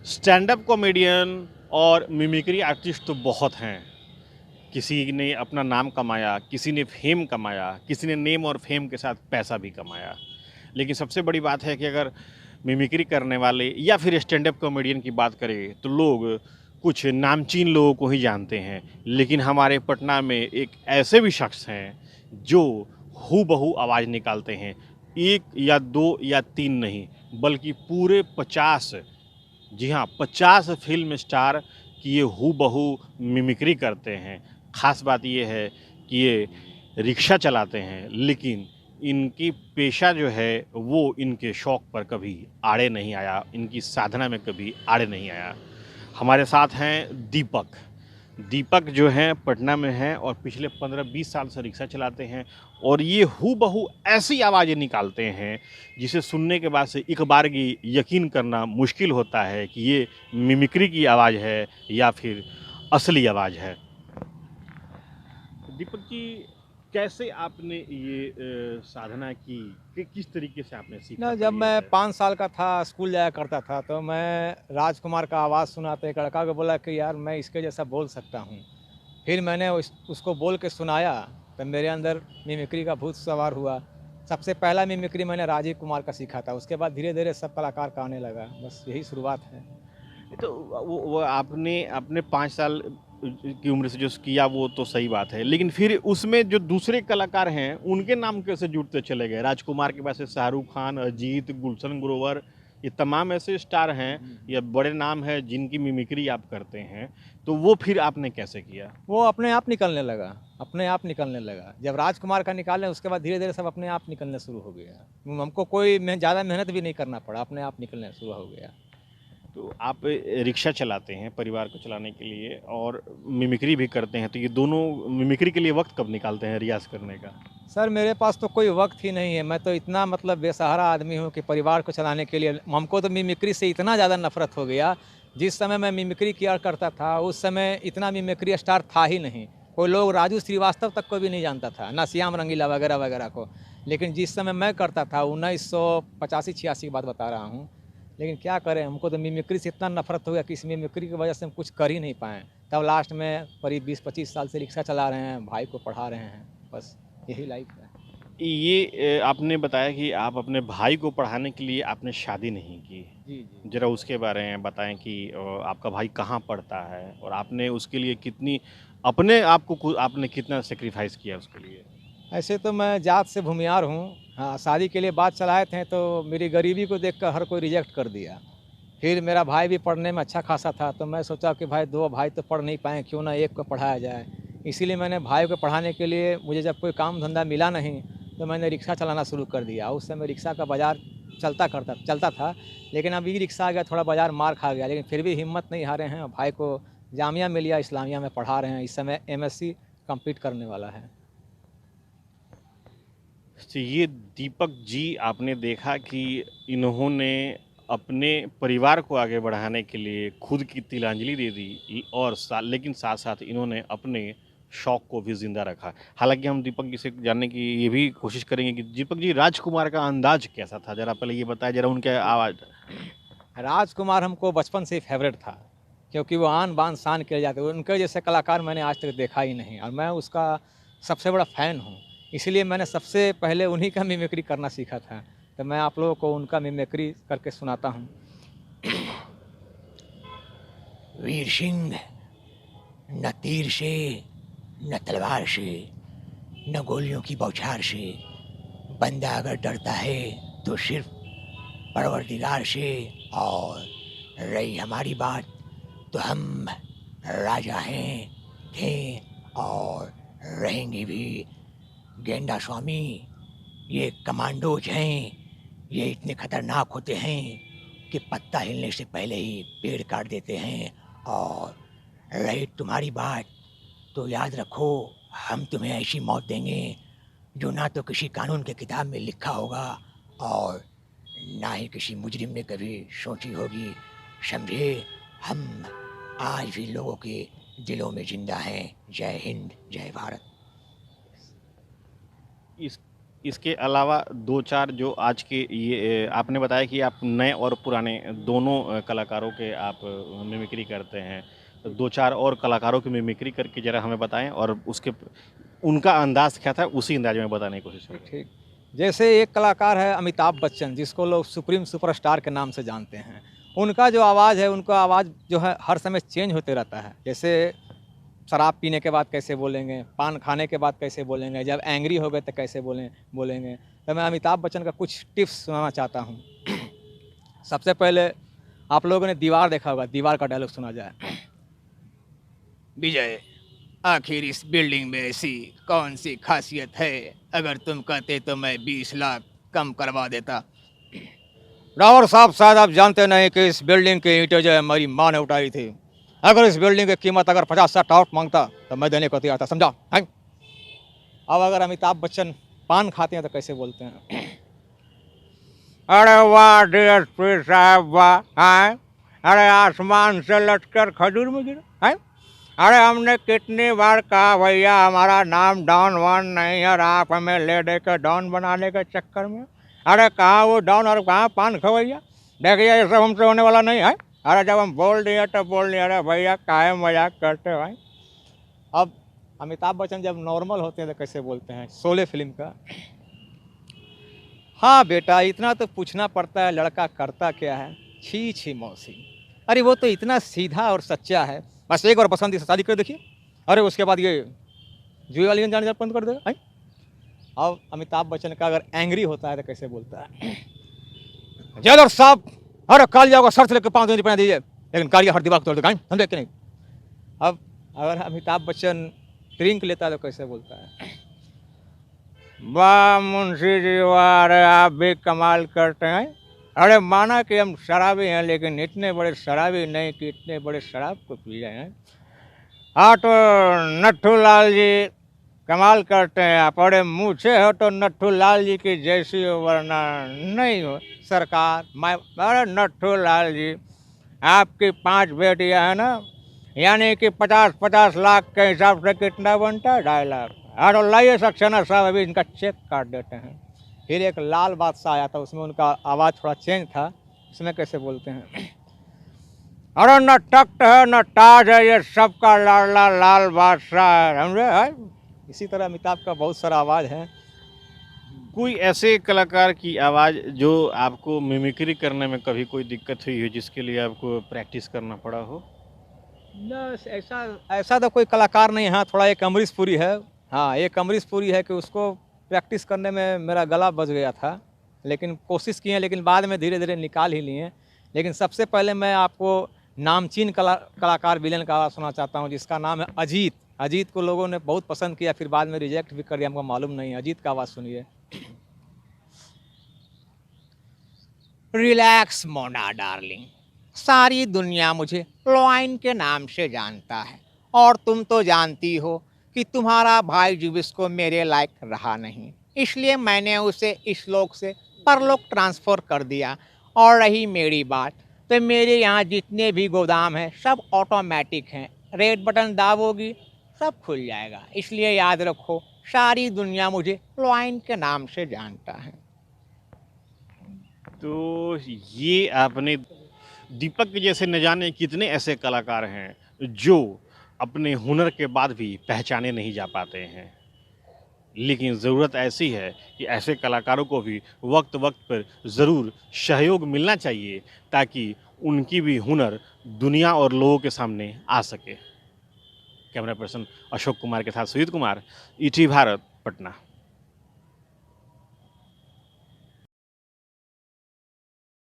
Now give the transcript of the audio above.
Stand up comedian और mimicry artist तो बहुत हैं। किसी ने अपना नाम कमाया, किसी ने फेम कमाया, किसी ने नेम और फेम के साथ पैसा भी कमाया। लेकिन सबसे बड़ी बात है कि अगर मिमिक्री करने वाले या फिर स्टैंड अप कॉमेडियन की बात करें तो लोग कुछ नामचीन लोगों को ही जानते हैं। लेकिन हमारे पटना में एक ऐसे भी शख्स हैं जो हूबहू आवाज़ निकालते हैं। 1 या 2 या 3 नहीं, बल्कि पूरे 50, जी हाँ, 50 फ़िल्म स्टार की ये हूबहू मिमिक्री करते हैं। ख़ास बात ये है कि ये रिक्शा चलाते हैं, लेकिन इनकी पेशा जो है वो इनके शौक पर कभी आड़े नहीं आया, इनकी साधना में कभी आड़े नहीं आया। हमारे साथ हैं दीपक। दीपक जो हैं पटना में हैं और पिछले 15-20 साल से रिक्शा चलाते हैं और ये हूबहू ऐसी आवाज़ें निकालते हैं जिसे सुनने के बाद से एक बारगी यकीन करना मुश्किल होता है कि ये मिमिक्री की आवाज़ है या फिर असली आवाज़ है। दीपक जी, कैसे आपने ये साधना की? कि किस तरीके से आपने सीखा ना, जब पहले ये मैं बताएँ? 5 साल का था, स्कूल जाया करता था, तो मैं राजकुमार का आवाज़ सुना तो एक लड़का को बोला कि यार मैं इसके जैसा बोल सकता हूँ। फिर मैंने उसको बोल के सुनाया, तो मेरे अंदर मिमिक्री का भूत सवार हुआ। सबसे पहला मिमिक्री मैंने राजीव कुमार का सीखा था, उसके बाद धीरे-धीरे सब कलाकार का आने लगा। बस यही शुरुआत है। तो वो आपने अपने 5 साल की उम्र से जो किया वो तो सही बात है। लेकिन फिर उसमें जो दूसरे कलाकार हैं, उनके नाम कैसे जुड़ते चले गए? राजकुमार के पास से शाहरुख खान, अजीत, गुलशन ग्रोवर, ये तमाम ऐसे स्टार हैं या बड़े नाम हैं जिनकी मिमिक्री आप करते हैं, तो वो फिर आपने कैसे किया? वो अपने आप निकलने लगा, अपने आप निकलने लगा। जब राजकुमार का निकाले उसके बाद धीरे-धीरे सब अपने आप निकलने शुरू हो गया। हमको कोई ज़्यादा मेहनत भी नहीं करना पड़ा, अपने आप निकलने शुरू हो गया। तो आप रिक्शा चलाते हैं परिवार को चलाने के लिए और मिमिक्री भी करते हैं, तो ये दोनों मिमिक्री के लिए वक़्त कब निकालते हैं रियाज़ करने का? सर, मेरे पास तो कोई वक़्त ही नहीं है। मैं तो इतना मतलब बेसहारा आदमी हूँ कि परिवार को चलाने के लिए हमको तो मिमिक्री से इतना ज़्यादा नफ़रत हो गया। जिस समय मैं मिमिक्री किया करता था, उस समय इतना मिमिक्री स्टार था ही नहीं। कोई लोग राजू श्रीवास्तव तक को भी नहीं जानता था, ना श्याम रंगीला वगैरह-वगैरह को। लेकिन जिस समय मैं करता था, 1985-86 की बात बता रहा हूँ। लेकिन क्या करें, हमको तो मिमिक्री से इतना नफ़रत हो गया कि इस मिमिक्री की वजह से हम कुछ कर ही नहीं पाए। तब लास्ट में करीब 20-25 साल से रिक्शा चला रहे हैं, भाई को पढ़ा रहे हैं। बस यही लाइफ़ है। ये आपने बताया कि आप अपने भाई को पढ़ाने के लिए आपने शादी नहीं की। जी, जी। ज़रा उसके बारे में बताएँ कि आपका भाई कहाँ पढ़ता है और आपने उसके लिए कितनी अपने आप को आपने कितना सैक्रिफ़ाइस किया उसके लिए? ऐसे तो मैं जात से भूमियार हूँ। हाँ, शादी के लिए बात चलाए थे तो मेरी गरीबी को देखकर हर कोई रिजेक्ट कर दिया। फिर मेरा भाई भी पढ़ने में अच्छा खासा था, तो मैं सोचा कि भाई 2 भाई तो पढ़ नहीं पाएँ, क्यों ना एक को पढ़ाया जाए। इसीलिए मैंने भाई को पढ़ाने के लिए मुझे जब कोई काम धंधा मिला नहीं, तो मैंने रिक्शा चलाना शुरू कर दिया। उस समय रिक्शा का बाज़ार चलता था, लेकिन अब ई-रिक्शा आ गया, थोड़ा बाज़ार मार खा गया। लेकिन फिर भी हिम्मत नहीं हारे हैं और भाई को जामिया मिलिया इस्लामिया में पढ़ा रहे हैं। इस समय एमएससी कंप्लीट करने वाला है। तो ये दीपक जी, आपने देखा कि इन्होंने अपने परिवार को आगे बढ़ाने के लिए खुद की तिलांजलि दे दी और लेकिन साथ साथ इन्होंने अपने शौक को भी जिंदा रखा। हालांकि हम दीपक जी से जानने की ये भी कोशिश करेंगे कि दीपक जी, राजकुमार का अंदाज कैसा था, जरा पहले ये बताया, जरा उनके आवाज़। राजकुमार हमको बचपन से ही फेवरेट था, क्योंकि वो आन बान शान किए जाते, उनके जैसे कलाकार मैंने आज तक देखा ही नहीं और मैं उसका सबसे बड़ा फ़ैन हूँ। इसलिए मैंने सबसे पहले उन्हीं का मिमिक्री करना सीखा था। तो मैं आप लोगों को उनका मिमिक्री करके सुनाता हूँ। वीर सिंह, न तीर से, न तलवार से, न गोलियों की बौछार से, बंदा अगर डरता है तो सिर्फ परवरदिगार से। और रही हमारी बात, तो हम राजा हैं, थे और रहेंगे भी। गेंडा स्वामी, ये कमांडोज हैं, ये इतने खतरनाक होते हैं कि पत्ता हिलने से पहले ही पेड़ काट देते हैं। और रही तुम्हारी बात, तो याद रखो, हम तुम्हें ऐसी मौत देंगे जो ना तो किसी कानून के किताब में लिखा होगा और ना ही किसी मुजरिम ने कभी सोची होगी। समझे? हम आज भी लोगों के दिलों में जिंदा हैं। जय हिंद, जय भारत। इसके अलावा 2-4 जो आज के ये आपने बताया कि आप नए और पुराने दोनों कलाकारों के आप मिमिक्री करते हैं। 2-4 और कलाकारों की मिमिक्री करके ज़रा हमें बताएँ और उसके उनका अंदाज़ क्या था उसी अंदाज़ में बताने की कोशिश ठीक करें। ठीक। जैसे एक कलाकार है अमिताभ बच्चन, जिसको लोग सुप्रीम सुपरस्टार के नाम से जानते हैं। उनका जो आवाज़ है, उनका आवाज़ जो है हर समय चेंज होते रहता है। जैसे शराब पीने के बाद कैसे बोलेंगे, पान खाने के बाद कैसे बोलेंगे, जब एंग्री हो गए तो कैसे बोलेंगे। तो मैं अमिताभ बच्चन का कुछ टिप्स सुनाना चाहता हूँ। सबसे पहले आप लोगों ने दीवार देखा होगा, दीवार का डायलॉग सुना जाए। विजय, आखिर इस बिल्डिंग में ऐसी कौन सी खासियत है, अगर तुम कहते तो मैं 20 लाख कम करवा देता। रावण साहब, शायद आप जानते नहीं कि इस बिल्डिंग की ईंटें जो है मेरी माँ ने उठाई थी। अगर इस बिल्डिंग की कीमत अगर 50-60 और मांगता तो मैं देने को तैयार था, समझा है? अब अगर अमिताभ बच्चन पान खाते हैं तो कैसे बोलते हैं? अरे वाह डीएसपी साहब वाह, हैं? अरे आसमान से लटकर खजूर में गिरा है। अरे हमने कितनी बार कहा भैया हमारा नाम डॉन वन नहीं है, और आप हमें ले दे के डॉन बनाने के चक्कर में। अरे कहाँ वो डॉन और कहाँ पान खवैया। देखिए ये सब हमसे होने वाला नहीं है। अरे जब हम बोल दिए तो बोल दिए। अरे भैया काहे मजाक करते हो भाई। अब अमिताभ बच्चन जब नॉर्मल होते हैं तो कैसे बोलते हैं, शोले फिल्म का। हाँ बेटा, इतना तो पूछना पड़ता है, लड़का करता क्या है। छी छी मौसी, अरे वो तो इतना सीधा और सच्चा है, बस एक बार पसंद से शादी कर देखिए, अरे उसके बाद ये जुए वाली जाने जाना बंद कर देगा है। अब अमिताभ बच्चन का अगर एंग्री होता है तो कैसे बोलता है। जयदर साहब, अरे कालिया को शर्त लेकर 5 दिन पहना दीजिए, लेकिन कालिया हर दीवार को तोड़ देगा, समझे कि नहीं। अब अगर अमिताभ बच्चन ड्रिंक लेता है तो कैसे बोलता है। वाह मुंशी जी वाह, अरे आप भी कमाल करते हैं। अरे माना कि हम शराबी हैं, लेकिन इतने बड़े शराबी नहीं कि इतने बड़े शराब को पी रहे हैं। हाँ तो नट्ठू लाल जी कमाल करते हैं आप, अरे मूछे हो तो नट्ठू लाल जी की जैसी हो, वरना नहीं हो सरकार। मैं अरे नट्ठू लाल जी, आपकी 5 बेटियां हैं ना, यानी कि 50-50 लाख के हिसाब से कितना बनता है, 2.5 लाख। अरे लाइए सक्सेना साहब, अभी इनका चेक काट देते हैं। फिर एक लाल बादशाह आया था, उसमें उनका आवाज़ थोड़ा चेंज था। उसमें कैसे बोलते हैं। अरे न तख्त है न ताज है, ये सबका लाडला लाल बादशाह है, समझे है। इसी तरह अमिताभ का बहुत सारा आवाज़ है। कोई ऐसे कलाकार की आवाज़ जो आपको मिमिक्री करने में कभी कोई दिक्कत हुई हो, जिसके लिए आपको प्रैक्टिस करना पड़ा हो? बस ऐसा ऐसा तो कोई कलाकार नहीं है। हाँ, थोड़ा एक अमरीश पुरी है। हाँ, एक अमरीश पुरी है कि उसको प्रैक्टिस करने में मेरा गला बज गया था, लेकिन कोशिश किए, लेकिन बाद में धीरे धीरे निकाल ही लिए। लेकिन सबसे पहले मैं आपको नामचीन कलाकार विलेन का आवाज़ सुनना चाहता हूँ, जिसका नाम है अजीत। अजीत को लोगों ने बहुत पसंद किया, फिर बाद में रिजेक्ट भी कर दिया, हमको मालूम नहीं है। अजीत का आवाज़ सुनिए। रिलैक्स मोना डार्लिंग, सारी दुनिया मुझे लॉइन के नाम से जानता है, और तुम तो जानती हो कि तुम्हारा भाई जुबिस्को मेरे लायक रहा नहीं, इसलिए मैंने उसे इस लोक से परलोक ट्रांसफ़र कर दिया। और रही मेरी बात, तो मेरे यहाँ जितने भी गोदाम हैं सब ऑटोमेटिक हैं। रेड बटन दाबोगी सब खुल जाएगा, इसलिए याद रखो सारी दुनिया मुझे लॉइन के नाम से जानता है। तो ये आपने दीपक के जैसे न जाने कितने ऐसे कलाकार हैं जो अपने हुनर के बाद भी पहचाने नहीं जा पाते हैं, लेकिन ज़रूरत ऐसी है कि ऐसे कलाकारों को भी वक्त वक्त पर ज़रूर सहयोग मिलना चाहिए, ताकि उनकी भी हुनर दुनिया और लोगों के सामने आ सके। कैमरा पर्सन अशोक कुमार के साथ सुजीत कुमार, ईटी भारत, पटना।